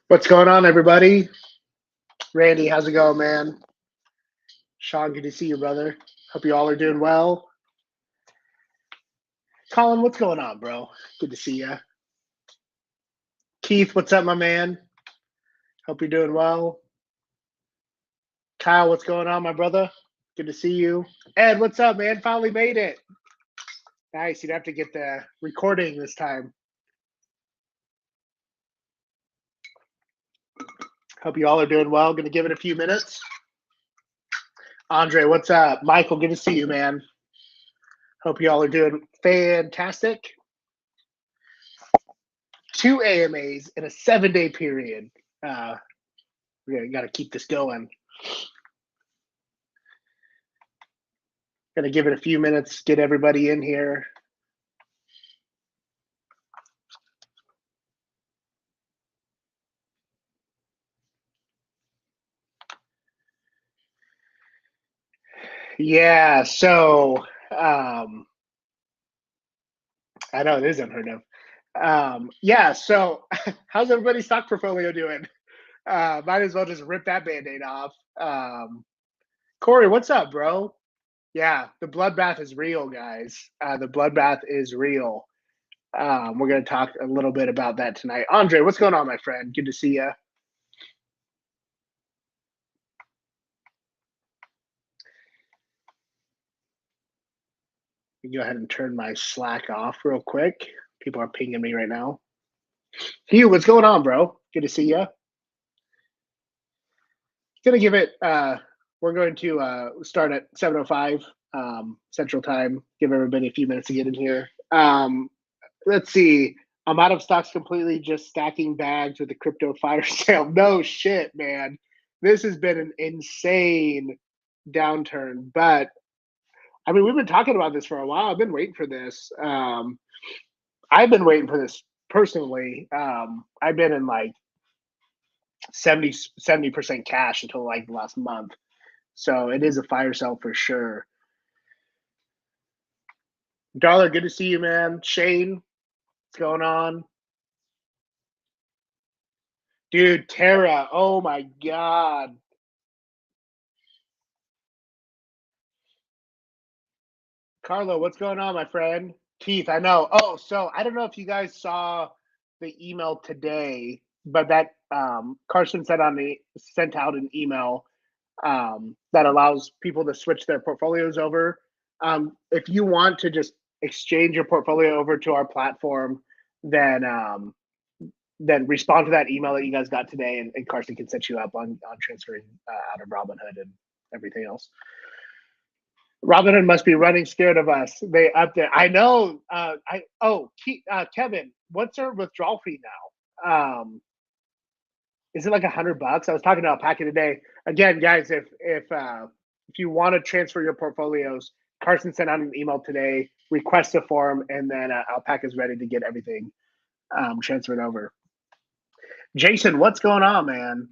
What's going on, everybody? Randy, how's it going, man? Sean, good to see you, brother. Hope you all are doing well. Colin, what's going on, bro? Good to see you. Keith, what's up, my man? Hope you're doing well. Kyle, what's going on, my brother? Good to see you. Ed, what's up, man? Finally made it. Nice. You'd have to get the recording this time. Hope you all are doing well. Going to give it a few minutes. Andre, what's up? Michael, good to see you, man. Hope you all are doing fantastic. 2 AMAs in a 7-day period. We got to keep this going. Gonna give it a few minutes, get everybody in here. Yeah, so I know it is unheard of. Yeah, so how's everybody's stock portfolio doing? Might as well just rip that band-aid off. Corey, what's up, bro? Yeah, the bloodbath is real, guys. The bloodbath is real. We're going to talk a little bit about that tonight. Andre, what's going on, my friend? Good to see you. Go ahead and turn my Slack off real quick. People are pinging me right now. Hugh, what's going on, bro? Good to see you. Gonna give it. We're going to start at 7:05 Central Time. Give everybody a few minutes to get in here. Let's see. I'm out of stocks completely. Just stacking bags with the crypto fire sale. No shit, man. This has been an insane downturn. But I mean, we've been talking about this for a while. I've been waiting for this. I've been waiting for this personally. I've been in like 70% cash until like the last month. So it is a fire sale for sure. Dollar, good to see you, man. Shane, what's going on? Dude, Tara, oh my God. Carlo, what's going on, my friend? Keith, I know. Oh, so I don't know if you guys saw the email today, but that Carson sent out an email that allows people to switch their portfolios over. If you want to just exchange your portfolio over to our platform, then respond to that email that you guys got today, and Carson can set you up on transferring out of Robinhood and everything else. Robinhood must be running scared of us. They up there. I know. Kevin, what's our withdrawal fee now? Is it like $100? I was talking to Alpaca today. Again, guys, if you want to transfer your portfolios, Carson sent out an email today, request a form, and then Alpaca's ready to get everything transferred over. Jason, what's going on, man?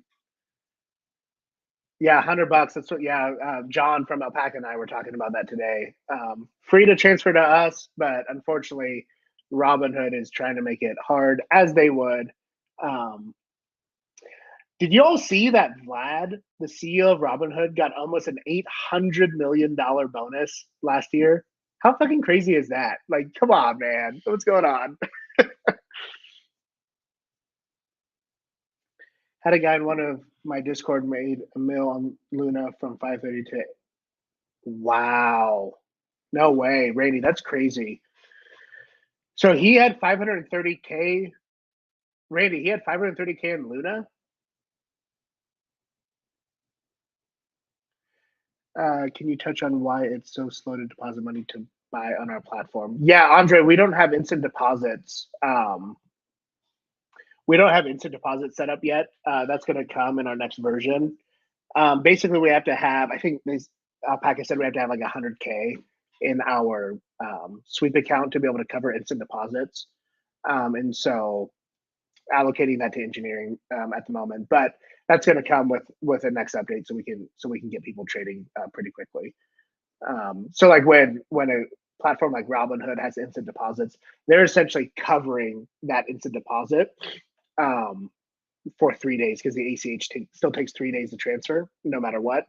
Yeah, $100. That's what. Yeah, John from Alpaca and I were talking about that today. Free to transfer to us, but unfortunately, Robinhood is trying to make it hard, as they would. Did you all see that Vlad, the CEO of Robinhood, got almost an $800 million bonus last year? How fucking crazy is that? Like, come on, man. What's going on? Had a guy in one of my Discord made a mil on Luna from 5:30 to. Wow. No way, Randy. That's crazy. So he had 530K. Randy, he had 530K in Luna. Can you touch on why it's so slow to deposit money to buy on our platform? Yeah, Andre, we don't have instant deposits. We don't have instant deposit set up yet. That's going to come in our next version. Basically, we have to have, I think Alpaca said we have to have like 100K in our sweep account to be able to cover instant deposits. And so allocating that to engineering at the moment, but that's going to come with the next update, so we can get people trading pretty quickly. So like when a platform like Robinhood has instant deposits, they're essentially covering that instant deposit for 3 days because the ACH still takes 3 days to transfer, no matter what.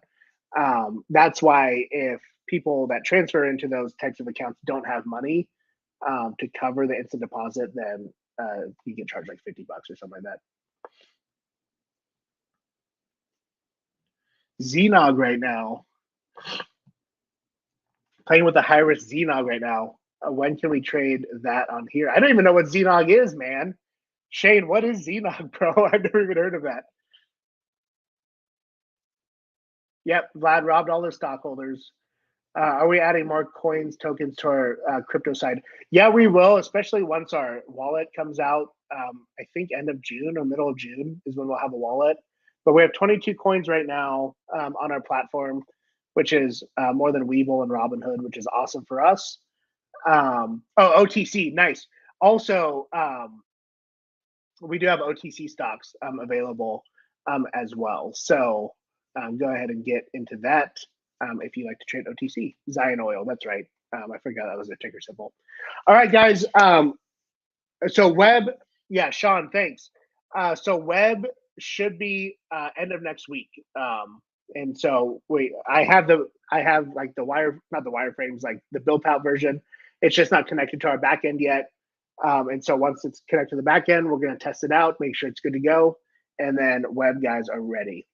That's why if people that transfer into those types of accounts don't have money to cover the instant deposit, then you get charged like $50 or something like that. Xenog right now. Playing with the high risk Xenog right now. When can we trade that on here? I don't even know what Xenog is, man. Shane, what is Xenog, bro? I've never even heard of that. Yep, Vlad robbed all their stockholders. Are we adding more coins, tokens to our crypto side? Yeah, we will, especially once our wallet comes out. I think end of June or middle of June is when we'll have a wallet. But we have 22 coins right now on our platform, which is more than Webull and Robinhood, which is awesome for us. OTC, nice. Also, we do have OTC stocks available as well. So go ahead and get into that if you like to trade OTC. Zion Oil, that's right. I forgot that was a ticker symbol. All right, guys. So Web, yeah, Sean, thanks. So Web should be end of next week. And so I have like the wire, not the wireframes, like the built out version. It's just not connected to our back end yet. And so once it's connected to the back end, we're going to test it out, make sure it's good to go. And then Web guys are ready.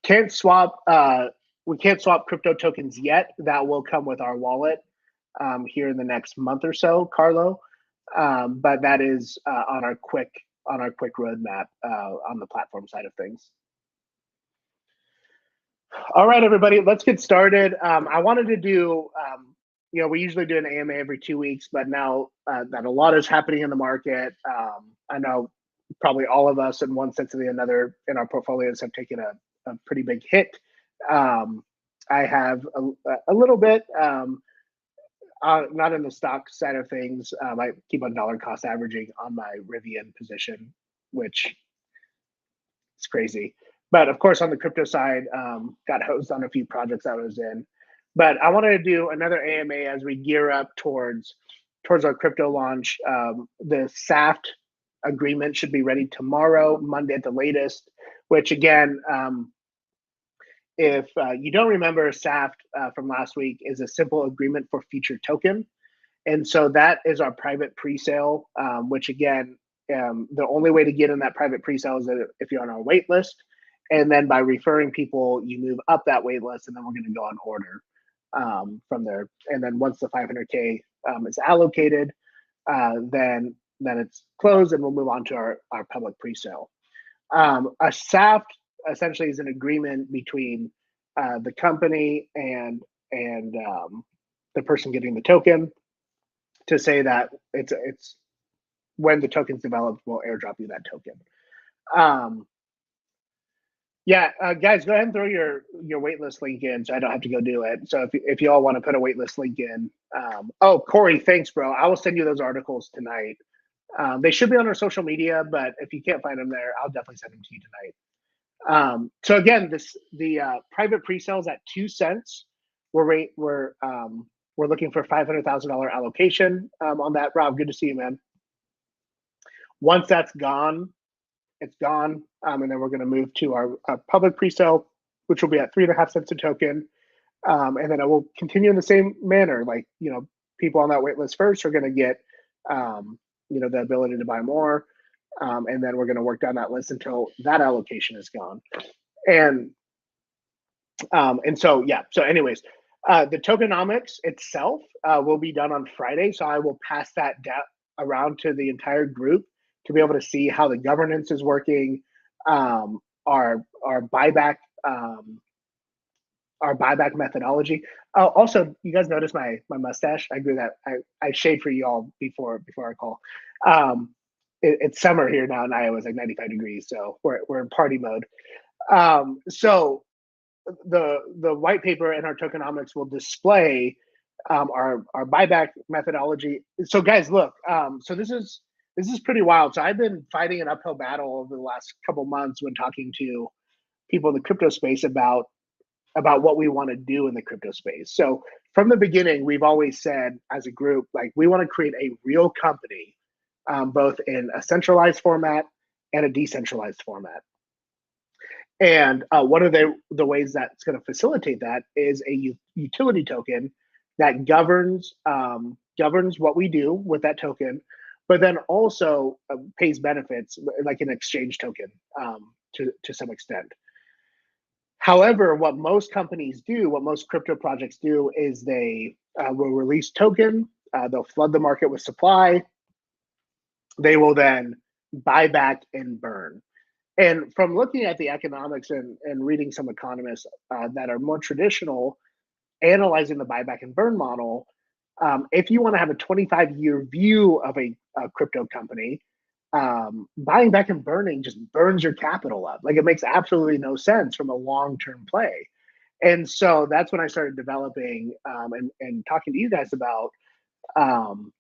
We can't swap crypto tokens yet. That will come with our wallet here in the next month or so, Carlo. But that is on our quick roadmap on the platform side of things. All right, everybody, let's get started. I wanted to do, we usually do an AMA every 2 weeks, but now that a lot is happening in the market, I know probably all of us in one sense or the another in our portfolios have taken a pretty big hit. I have a little bit, not in the stock side of things. I keep on dollar cost averaging on my Rivian position, which is crazy. But of course, on the crypto side, got hosed on a few projects I was in. But I wanted to do another AMA as we gear up towards our crypto launch. The SAFT agreement should be ready tomorrow, Monday at the latest. Which again, if you don't remember, SAFT from last week is a simple agreement for featured token, and so that is our private pre-sale. Which again, the only way to get in that private pre-sale is if you're on our wait list. And then by referring people, you move up that wait list, and then we're going to go on order from there. And then once the 500K is allocated, then it's closed, and we'll move on to our public pre-sale. A SAFT essentially is an agreement between the company and the person getting the token to say that it's when the token's developed, we'll airdrop you that token. Guys, go ahead and throw your waitlist link in so I don't have to go do it. So if you all want to put a waitlist link in. Corey, thanks, bro. I will send you those articles tonight. They should be on our social media, but if you can't find them there, I'll definitely send them to you tonight. So again, the private pre-sales at 2 cents. We're looking for $500,000 allocation on that. Rob, good to see you, man. Once that's gone, it's gone, and then we're going to move to our public pre-sale, which will be at 3.5 cents a token, and then it will continue in the same manner. Like people on that wait list first are going to get the ability to buy more, and then we're going to work down that list until that allocation is gone. And so yeah. So anyways, the tokenomics itself will be done on Friday. So I will pass that around to the entire group to be able to see how the governance is working, our buyback methodology. Also, you guys notice my mustache? I grew that. I shaved for you all before our call. It's summer here now in Iowa. It's like 95 degrees, so we're in party mode. So the white paper and our tokenomics will display our buyback methodology. So guys, look. So this is pretty wild. So I've been fighting an uphill battle over the last couple months when talking to people in the crypto space about what we want to do in the crypto space. So from the beginning, we've always said as a group, like we want to create a real company, both in a centralized format and a decentralized format. And one of the ways that's going to facilitate that is a utility token that governs what we do with that token, but then also pays benefits like an exchange token to some extent. However, what most companies do, what most crypto projects do, is they will release token, they'll flood the market with supply, they will then buy back and burn. And from looking at the economics and reading some economists that are more traditional, analyzing the buyback and burn model, if you want to have a 25-year view of a crypto company, buying back and burning just burns your capital up. Like it makes absolutely no sense from a long-term play. And so that's when I started developing and talking to you guys about um,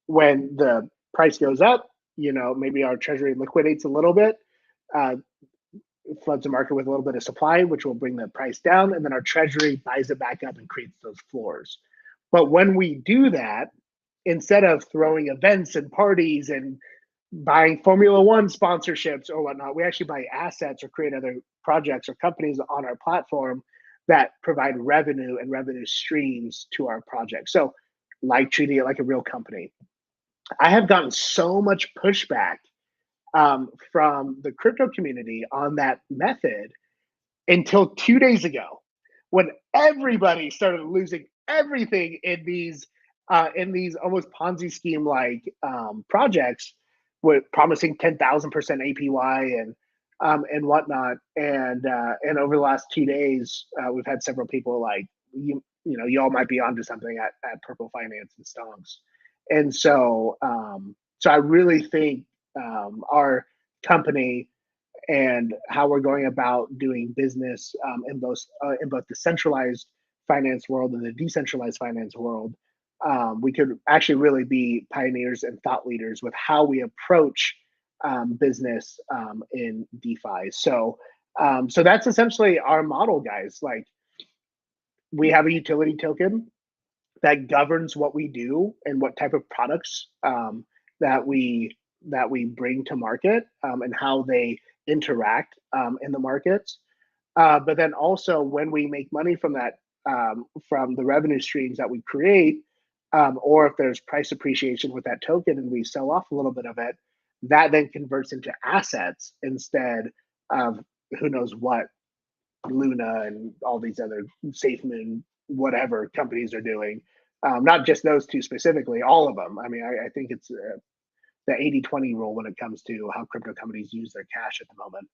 when the price goes up, maybe our treasury liquidates a little bit, uh, floods the market with a little bit of supply, which will bring the price down, and then our treasury buys it back up and creates those floors. But when we do that, instead of throwing events and parties and buying Formula One sponsorships or whatnot, we actually buy assets or create other projects or companies on our platform that provide revenue and revenue streams to our project. So, like treating it like a real company. I have gotten so much pushback from the crypto community on that method until 2 days ago, when everybody started losing everything in these almost Ponzi scheme like projects with promising 10,000% APY and whatnot. And over the last 2 days, we've had several people like y'all might be onto something at Purple Finance and Stonks. And so I really think our company and how we're going about doing business in both the centralized finance world and the decentralized finance world, we could actually really be pioneers and thought leaders with how we approach business in DeFi. So that's essentially our model, guys. Like we have a utility token that governs what we do and what type of products that we bring to market and how they interact in the markets. But then also when we make money from that, from the revenue streams that we create, or if there's price appreciation with that token and we sell off a little bit of it, that then converts into assets instead of who knows what Luna and all these other SafeMoon, whatever companies are doing. Not just those two specifically, all of them. I mean, I think it's the 80-20 rule when it comes to how crypto companies use their cash at the moment.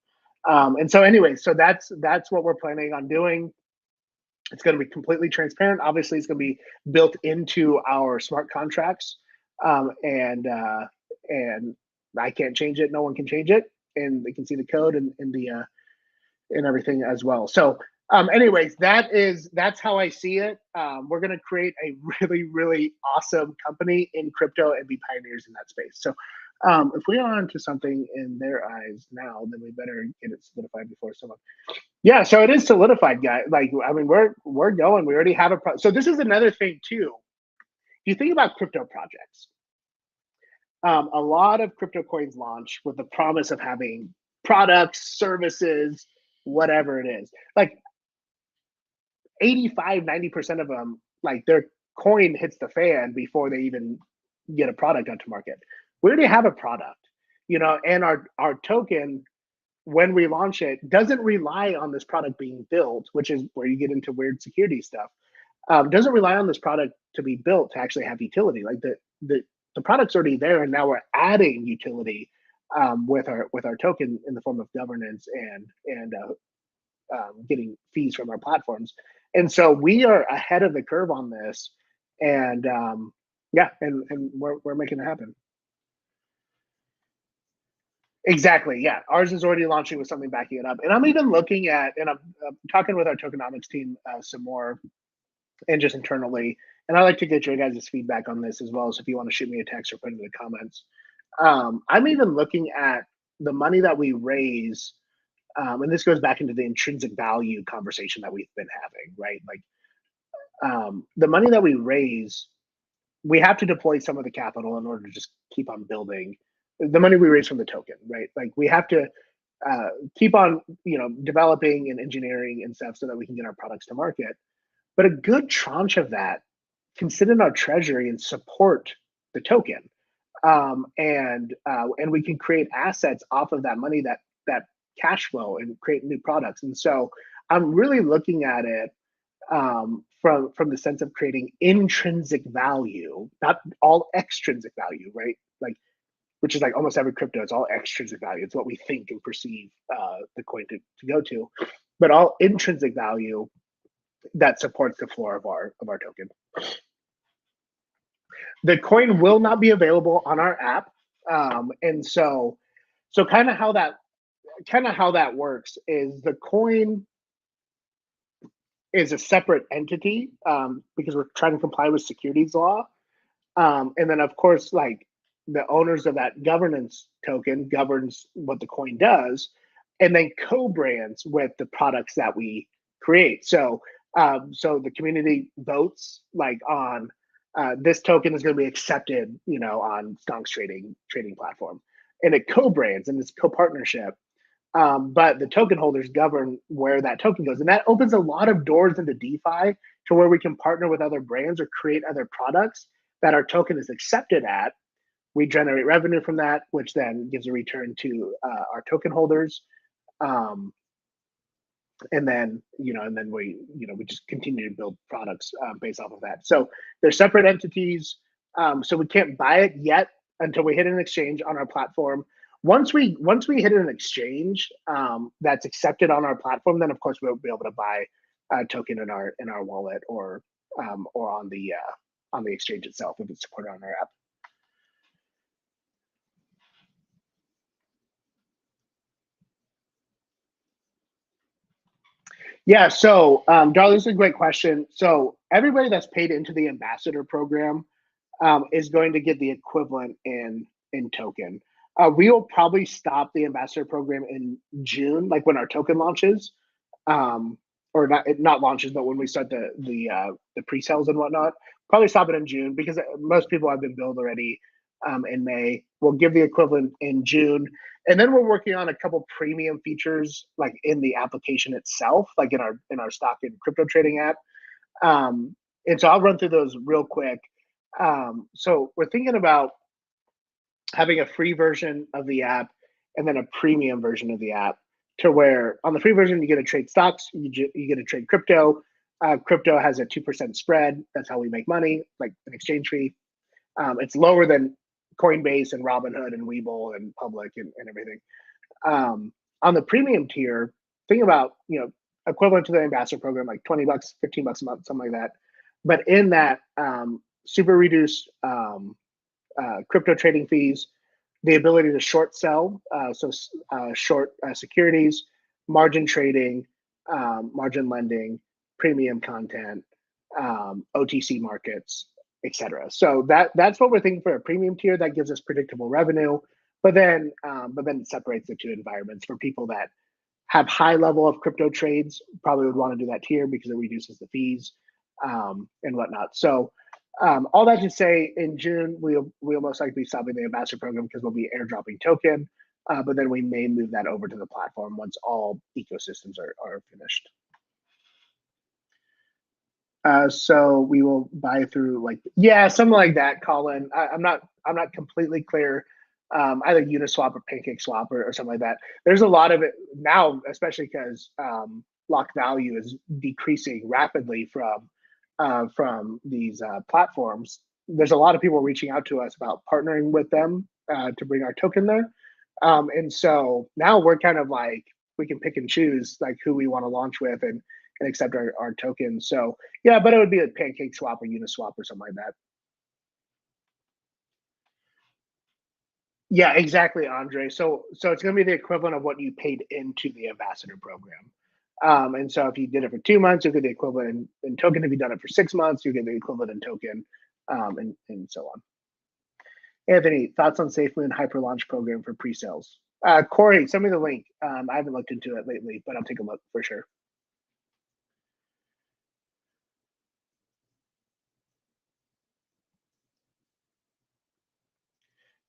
And so anyway, so that's what we're planning on doing. It's going to be completely transparent. Obviously, it's going to be built into our smart contracts, and I can't change it. No one can change it, and they can see the code and the and everything as well. So, anyways, that's how I see it. We're going to create a really, really awesome company in crypto and be pioneers in that space. So, if we are onto something in their eyes now, then we better get it solidified before someone. Yeah, so it is solidified, guys. Like, I mean, we're going. We already have a so this is another thing too. If you think about crypto projects, a lot of crypto coins launch with the promise of having products, services, whatever it is. Like 85, 90% of them, like their coin hits the fan before they even get a product onto market. We already have a product, and our token, when we launch it, doesn't rely on this product being built, which is where you get into weird security stuff. Doesn't rely on this product to be built to actually have utility. Like the product's already there, and now we're adding utility with our token in the form of governance and getting fees from our platforms. And so we are ahead of the curve on this, and yeah, and we're making it happen. Exactly. Yeah, ours is already launching with something backing it up, and I'm even looking at, and I'm talking with our tokenomics team some more, and just internally. And I like to get your guys' feedback on this as well. So if you want to shoot me a text or put it in the comments, I'm even looking at the money that we raise, and this goes back into the intrinsic value conversation that we've been having, right? Like the money that we raise, we have to deploy some of the capital in order to just keep on building. the money we raise from the token, right? Like we have to keep on, developing and engineering and stuff so that we can get our products to market. But a good tranche of that can sit in our treasury and support the token, and we can create assets off of that money, that cash flow, and create new products. And so I'm really looking at it from the sense of creating intrinsic value, not all extrinsic value, right? Like, which is like almost every crypto, it's all extrinsic value. It's what we think and perceive the coin to go to, but all intrinsic value that supports the floor of our token. The coin will not be available on our app, and so kind of how that works is the coin is a separate entity, because we're trying to comply with securities law. And then, of course, like the owners of that governance token governs what the coin does, and then co-brands with the products that we create. So the community votes like on this token is going to be accepted, on Stonks trading platform, and it co-brands and it's co-partnership. But the token holders govern where that token goes. And that opens a lot of doors into DeFi to where we can partner with other brands or create other products that our token is accepted at. We generate revenue from that, which then gives a return to our token holders. And then we just continue to build products based off of that. So they're separate entities. So we can't buy it yet until we hit an exchange on our platform. Once we hit an exchange that's accepted on our platform, then of course we'll be able to buy a token in our wallet or on the exchange itself if it's supported on our app. Yeah, so Darla, this is a great question. So everybody that's paid into the ambassador program is going to get the equivalent in token. We will probably stop the ambassador program in June, like when our token launches, or not launches, but when we start the pre-sales and whatnot. Probably stop it in June because most people have been billed already in May. We'll give the equivalent in June, and then we're working on a couple premium features like in the application itself, like in our stock and crypto trading app. And so I'll run through those real quick. So we're thinking about having a free version of the app and then a premium version of the app, to where on the free version you get to trade stocks, you get to trade crypto. Crypto has a 2% spread. That's how we make money, like an exchange fee. It's lower than Coinbase and Robinhood and Webull and Public and everything. On the premium tier, think about equivalent to the ambassador program, like $20, $15 a month, something like that. But in that super reduced crypto trading fees, the ability to short sell, short securities, margin trading, margin lending, premium content, OTC markets, etc. So that's what we're thinking for a premium tier. That gives us predictable revenue, but then it separates the two environments. For people that have high level of crypto trades, probably would want to do that tier because it reduces the fees and whatnot. So all that to say, in June we'll most likely be stopping the ambassador program because we'll be airdropping token, but then we may move that over to the platform once all ecosystems are finished. So we will buy through something like that, Colin. I'm not completely clear. Either Uniswap or PancakeSwap or something like that. There's a lot of it now, especially because lock value is decreasing rapidly from these platforms. There's a lot of people reaching out to us about partnering with them to bring our token there. And so now we're kind of like, we can pick and choose like who we want to launch with and accept our tokens. So yeah, but it would be a PancakeSwap or Uniswap or something like that. Yeah, exactly, Andre. So it's going to be the equivalent of what you paid into the ambassador program. And so if you did it for 2 months, you get the equivalent in token. If you've done it for 6 months, you get the equivalent in token, and so on. Anthony, thoughts on SafeMoon hyper launch program for pre-sales? Corey, send me the link. I haven't looked into it lately, but I'll take a look for sure.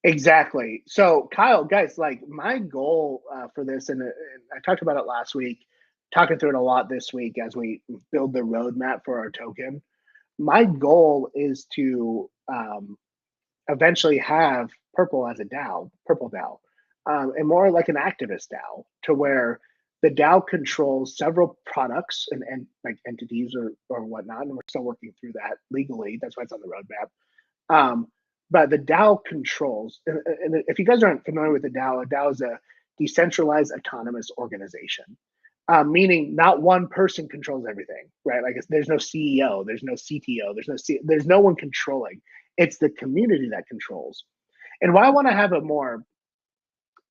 Exactly. So, Kyle, guys, like my goal for this, and I talked about it last week, talking through it a lot this week as we build the roadmap for our token. My goal is to eventually have Purple as a DAO, Purple DAO, and more like an activist DAO, to where the DAO controls several products and like entities or whatnot. And we're still working through that legally. That's why it's on the roadmap. But the DAO controls, and if you guys aren't familiar with the DAO, a DAO is a decentralized autonomous organization, meaning not one person controls everything, right? Like there's no CEO, there's no CTO, there's no one controlling. It's the community that controls. And why I want to have a more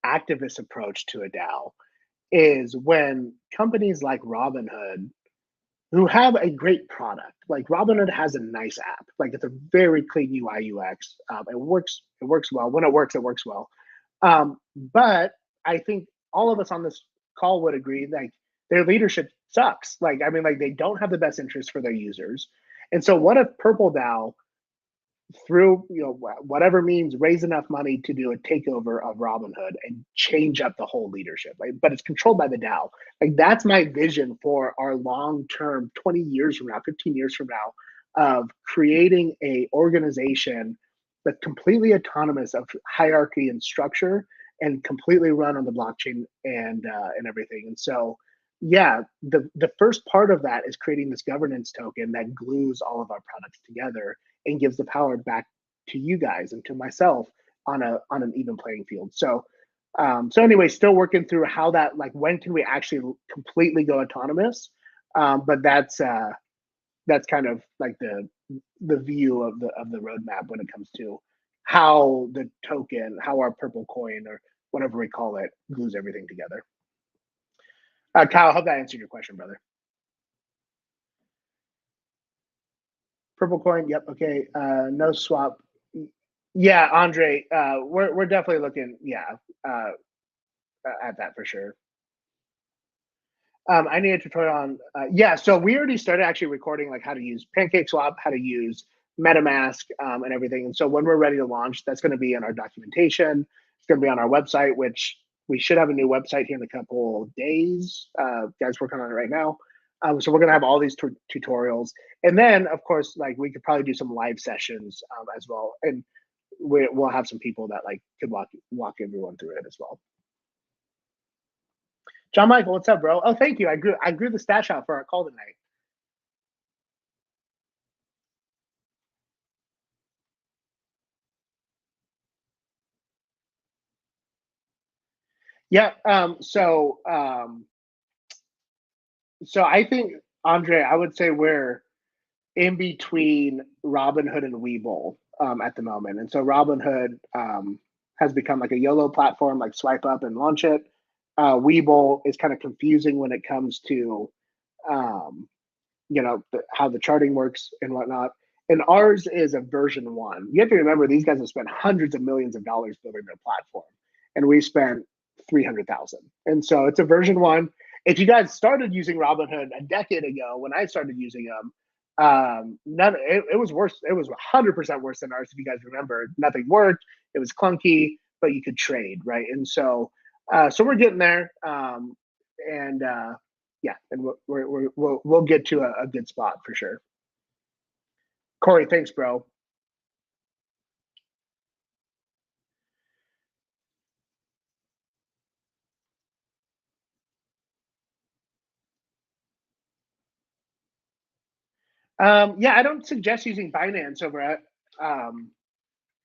activist approach to a DAO is when companies like Robinhood, who have a great product. Like Robinhood has a nice app. Like it's a very clean UI UX. It works. It works well. When it works well. But I think all of us on this call would agree, like their leadership sucks. Like I mean, like they don't have the best interest for their users. And so, what if Purple DAO, through whatever means, raise enough money to do a takeover of Robinhood and change up the whole leadership, like, but it's controlled by the DAO. Like that's my vision for our long term, 20 years from now, 15 years from now, of creating a organization that's completely autonomous of hierarchy and structure and completely run on the blockchain and everything. And so yeah, the first part of that is creating this governance token that glues all of our products together and gives the power back to you guys and to myself on an even playing field. So so anyway, still working through how that, like when can we actually completely go autonomous? But that's kind of like the view of the roadmap when it comes to how the token, how our purple coin or whatever we call it, glues everything together. Kyle, I hope that answered your question, brother. Purple coin, yep, okay. No swap. Yeah, Andre, we're definitely looking, yeah, at that for sure. I need a tutorial on, yeah. So we already started actually recording like how to use PancakeSwap, how to use MetaMask, and everything. And so when we're ready to launch, that's going to be in our documentation. It's going to be on our website, which we should have a new website here in a couple of days. Guys working on it right now. So we're going to have all these tutorials, and then of course, like we could probably do some live sessions as well, and we'll have some people that like could walk everyone through it as well. John Michael, what's up, bro? Oh, thank you. I grew the stash out for our call tonight. Yeah. So I think, Andre, I would say we're in between Robinhood and Webull at the moment, and so Robinhood has become like a YOLO platform, like swipe up and launch it. Webull is kind of confusing when it comes to um, how the charting works and whatnot. And ours is a version one. You have to remember these guys have spent hundreds of millions of dollars building their platform, and we spent 300,000. And so it's a version one. If you guys started using Robinhood a decade ago, when I started using them, it was worse. It was 100% worse than ours. If you guys remember, nothing worked. It was clunky, but you could trade, right? And so, so we're getting there. And yeah, and we'll get to a good spot for sure. Corey, thanks, bro. Yeah, I don't suggest using Binance um,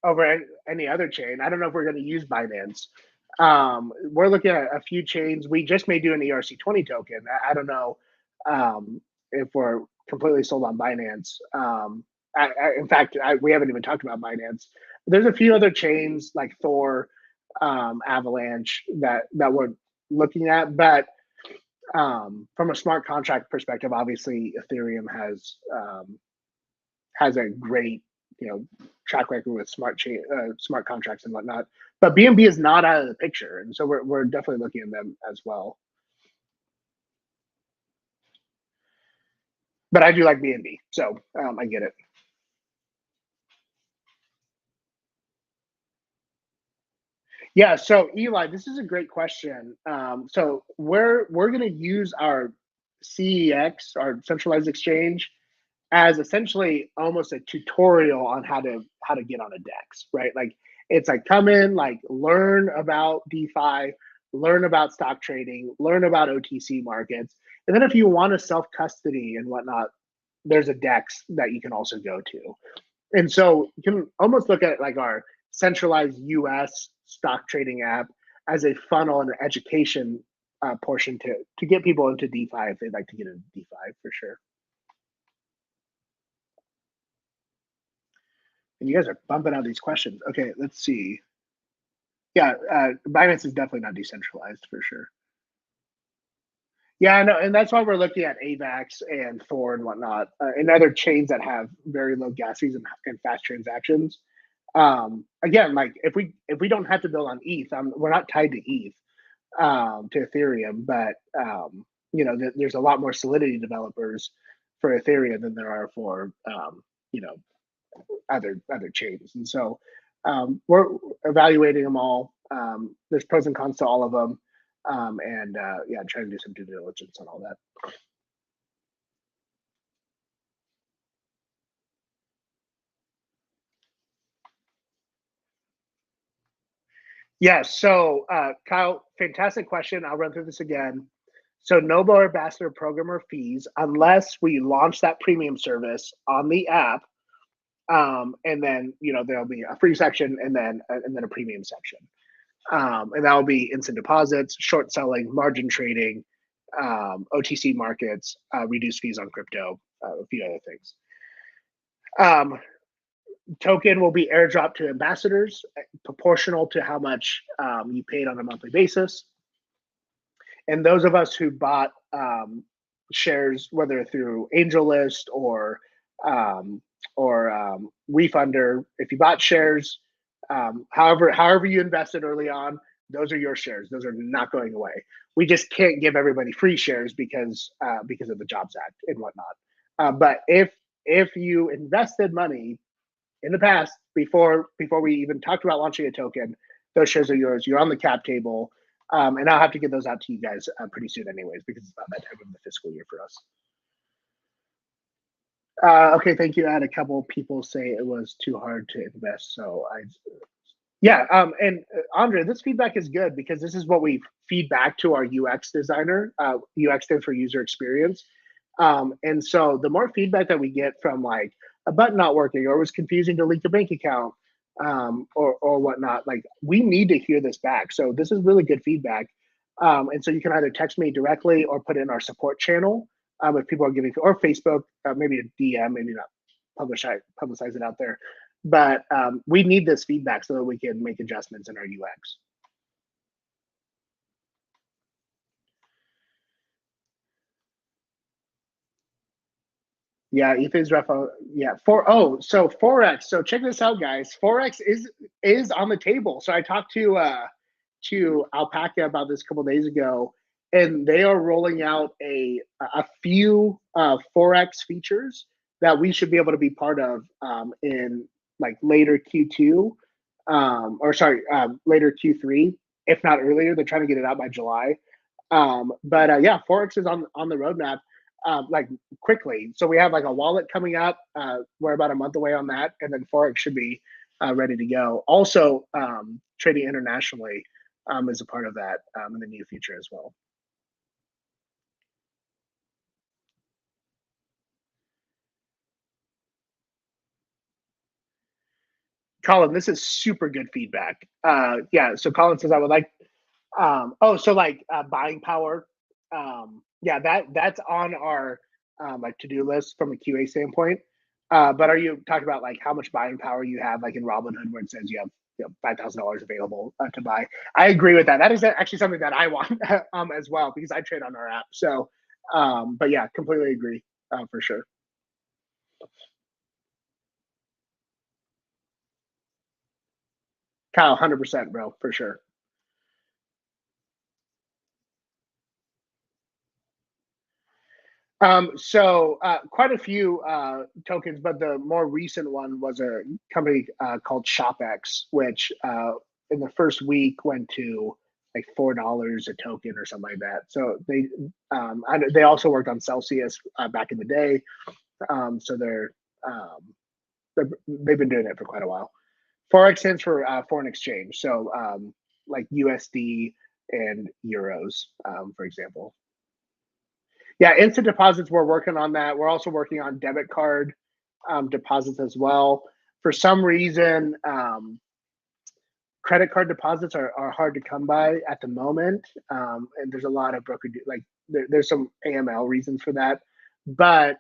over any other chain. I don't know if we're going to use Binance. We're looking at a few chains. We just may do an ERC20 token. I don't know if we're completely sold on Binance. In fact, we haven't even talked about Binance. There's a few other chains like Thor, Avalanche that we're looking at, but from a smart contract perspective, obviously Ethereum has a great track record with smart contracts and whatnot. But BNB is not out of the picture, and so we're definitely looking at them as well. But I do like BNB, so I get it. Yeah, so Eli, this is a great question. So we're going to use our CEX, our centralized exchange, as essentially almost a tutorial on how to get on a DEX, right? Like it's like come in, like learn about DeFi, learn about stock trading, learn about OTC markets, and then if you want to self custody and whatnot, there's a DEX that you can also go to. And so you can almost look at like our centralized US stock trading app as a funnel and an education portion to get people into DeFi if they'd like to get into DeFi for sure. And you guys are bumping out these questions. Okay, let's see. Yeah, Binance is definitely not decentralized for sure. Yeah, I know, and that's why we're looking at AVAX and Thor and whatnot, and other chains that have very low gas fees and fast transactions. Again, like if we don't have to build on ETH, we're not tied to ETH, to Ethereum, but there's a lot more Solidity developers for Ethereum than there are for you know other chains, and so we're evaluating them all. There's pros and cons to all of them, and yeah, trying to do some due diligence on all that. Yeah. So, Kyle, fantastic question. I'll run through this again. So, Noble Ambassador programmer fees, unless we launch that premium service on the app, and then there'll be a free section and then a premium section, and that will be instant deposits, short selling, margin trading, OTC markets, reduced fees on crypto, a few other things. Token will be airdropped to ambassadors, proportional to how much you paid on a monthly basis. And those of us who bought shares, whether through AngelList um, or WeFunder, if you bought shares, however you invested early on, those are your shares. Those are not going away. We just can't give everybody free shares because of the Jobs Act and whatnot. But if you invested money in the past, before we even talked about launching a token, those shares are yours. You're on the cap table, and I'll have to get those out to you guys pretty soon, anyways, because it's about that time of the fiscal year for us. Okay, thank you. I had a couple people say it was too hard to invest, so yeah, and Andre, this feedback is good because this is what we feed back to our UX designer. UX stands for user experience. And so the more feedback that we get from like a button not working or it was confusing to link a bank account, or whatnot, like we need to hear this back. So this is really good feedback. And so you can either text me directly or put in our support channel, if people are giving, or Facebook, maybe a DM, maybe not publicize it out there. But we need this feedback so that we can make adjustments in our UX. Yeah, Ethan's rough. Yeah, so Forex. So check this out, guys. Forex is on the table. So I talked to Alpaca about this a couple days ago, and they are rolling out a few Forex features that we should be able to be part of in like later Q2, or sorry, later Q3, if not earlier. They're trying to get it out by July. But yeah, Forex is on the roadmap, like quickly. So we have like a wallet coming up. We're about a month away on that, and then Forex should be ready to go. Also, trading internationally is a part of that in the near future as well. Colin, this is super good feedback. Yeah, so Colin says I would like. So like buying power. Yeah, that's on our like to do list from a QA standpoint. But are you talking about like how much buying power you have, like in Robinhood, where it says you have $5,000 available to buy? I agree with that. That is actually something that I want as well because I trade on our app. So, but yeah, completely agree for sure. Kyle, 100%, bro, for sure. Quite a few tokens, but the more recent one was a company called ShopX, which in the first week went to like $4 a token or something like that. So they also worked on Celsius back in the day. So they've been doing it for quite a while. Forex stands for foreign exchange. So like USD and euros, for example. Yeah, instant deposits, we're working on that. We're also working on debit card deposits as well. For some reason, credit card deposits are hard to come by at the moment. And there's a lot of there's some AML reasons for that. But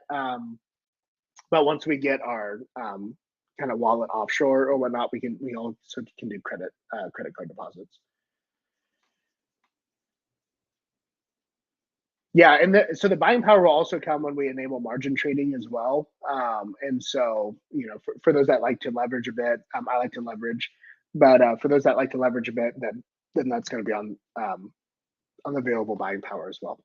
once we get our kind of wallet offshore or whatnot, we also can do credit card deposits. Yeah, and so the buying power will also come when we enable margin trading as well. And so, for those that like to leverage a bit, I like to leverage, but for those that like to leverage a bit, then that's going to be on the available buying power as well.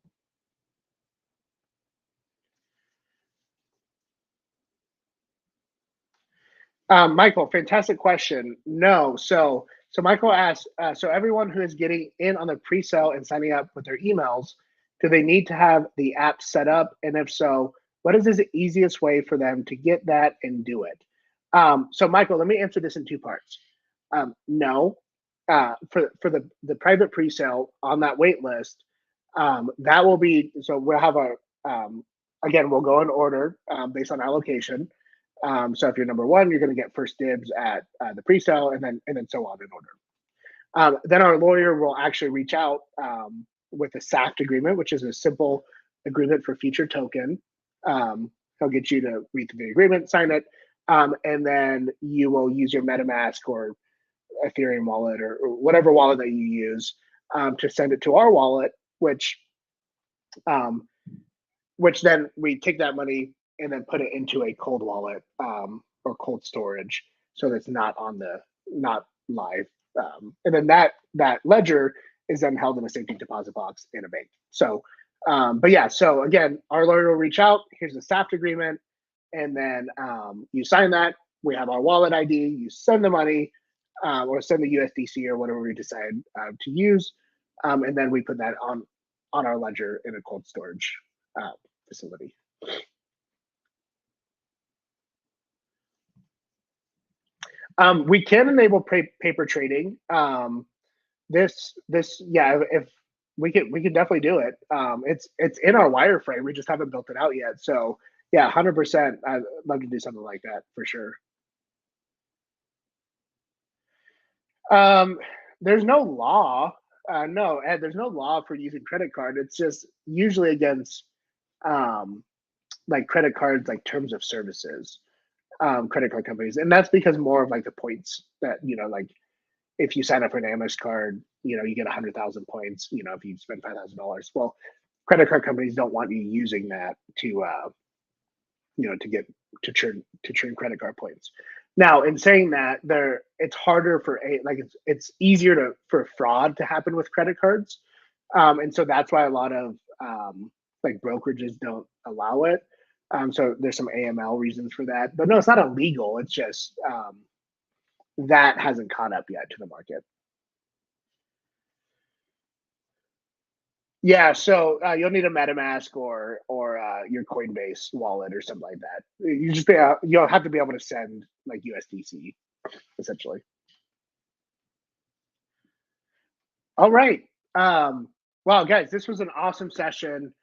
Michael, fantastic question. No, so Michael asked, so everyone who is getting in on the pre-sale and signing up with their emails, do they need to have the app set up? And if so, what is the easiest way for them to get that and do it? So Michael, let me answer this in two parts. No, for the private pre-sale on that wait list, that will be, so we'll have again, we'll go in order based on allocation. So if you're number one, you're going to get first dibs at the pre-sale, and then so on in order. Then our lawyer will actually reach out with a SAFT agreement, which is a simple agreement for future token. He'll get you to read through the agreement, sign it, and then you will use your MetaMask or Ethereum wallet or whatever wallet that you use to send it to our wallet, which then we take that money and then put it into a cold wallet or cold storage, so that's not live. And then that ledger is then held in a safety deposit box in a bank. So, but yeah, so again, our lawyer will reach out. Here's the SAFT agreement, and then you sign that. We have our wallet ID. You send the money or send the USDC or whatever we decide to use, and then we put that on our ledger in a cold storage facility. We can enable paper trading. If we can definitely do it. It's in our wireframe. We just haven't built it out yet. So yeah, 100%. I'd love to do something like that for sure. There's no law. No, Ed, there's no law for using credit card. It's just usually against like credit cards, like terms of services. Credit card companies, and that's because more of like the points that like if you sign up for an Amex card, you get 100,000 points. If you spend $5,000, well, credit card companies don't want you using that to churn credit card points. Now, in saying that, it's harder it's easier for fraud to happen with credit cards, and so that's why a lot of like brokerages don't allow it. So there's some AML reasons for that, but no, it's not illegal. It's just that hasn't caught up yet to the market. Yeah, so you'll need a MetaMask or your Coinbase wallet or something like that. You'll have to be able to send like USDC, essentially. All right. Well, guys, this was an awesome session.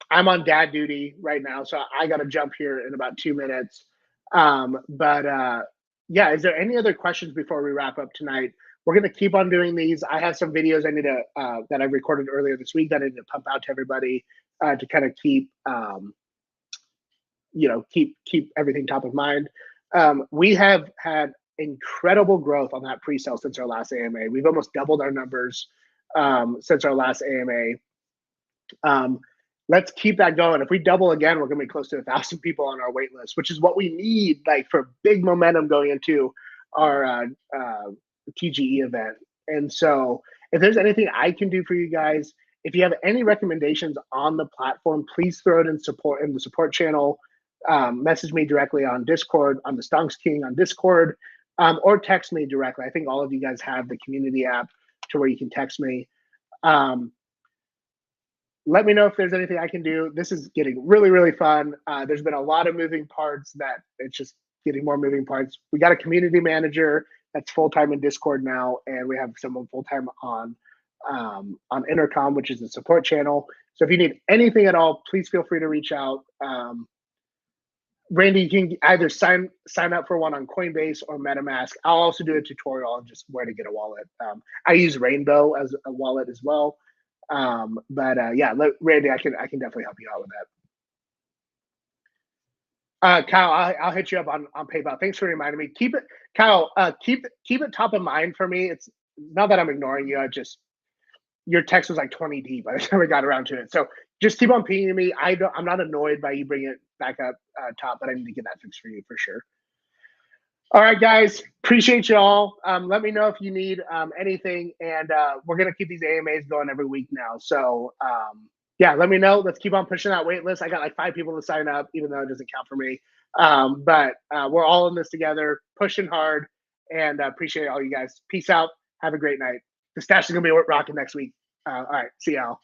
I'm on dad duty right now, so I got to jump here in about 2 minutes. But yeah, is there any other questions before we wrap up tonight? We're going to keep on doing these. I have some videos I need to that I recorded earlier this week that I need to pump out to everybody to kind of keep keep everything top of mind. We have had incredible growth on that pre-sale since our last AMA. We've almost doubled our numbers since our last AMA. Let's keep that going. If we double again, we're going to be close to 1,000 people on our wait list, which is what we need for big momentum going into our TGE event. And so if there's anything I can do for you guys, if you have any recommendations on the platform, please throw it in the support channel. Message me directly on Discord. I'm the Stonks King on Discord. or text me directly. I think all of you guys have the community app to where you can text me. Um, let me know if there's anything I can do. This is getting really, really fun. There's been a lot of moving parts that it's just getting more moving parts. We got a community manager that's full time in Discord now, and we have someone full time on Intercom, which is the support channel. So if you need anything at all, please feel free to reach out. Randy, you can either sign up for one on Coinbase or MetaMask. I'll also do a tutorial on just where to get a wallet. I use Rainbow as a wallet as well. But yeah, Randy, I can definitely help you out with that. Kyle, I'll hit you up on PayPal. Thanks for reminding me. Keep it, Kyle. Keep it top of mind for me. It's not that I'm ignoring you. I just your text was like 20 deep by the time we got around to it. So just keep on pinging me. I'm not annoyed by you bringing it back up top, but I need to get that fixed for you for sure. All right, guys. Appreciate you all. Let me know if you need anything, and we're gonna keep these AMAs going every week now. So yeah, let me know. Let's keep on pushing that wait list. I got like 5 people to sign up, even though it doesn't count for me. But we're all in this together, pushing hard, and appreciate all you guys. Peace out. Have a great night. The stash is gonna be rocking next week. All right, see y'all.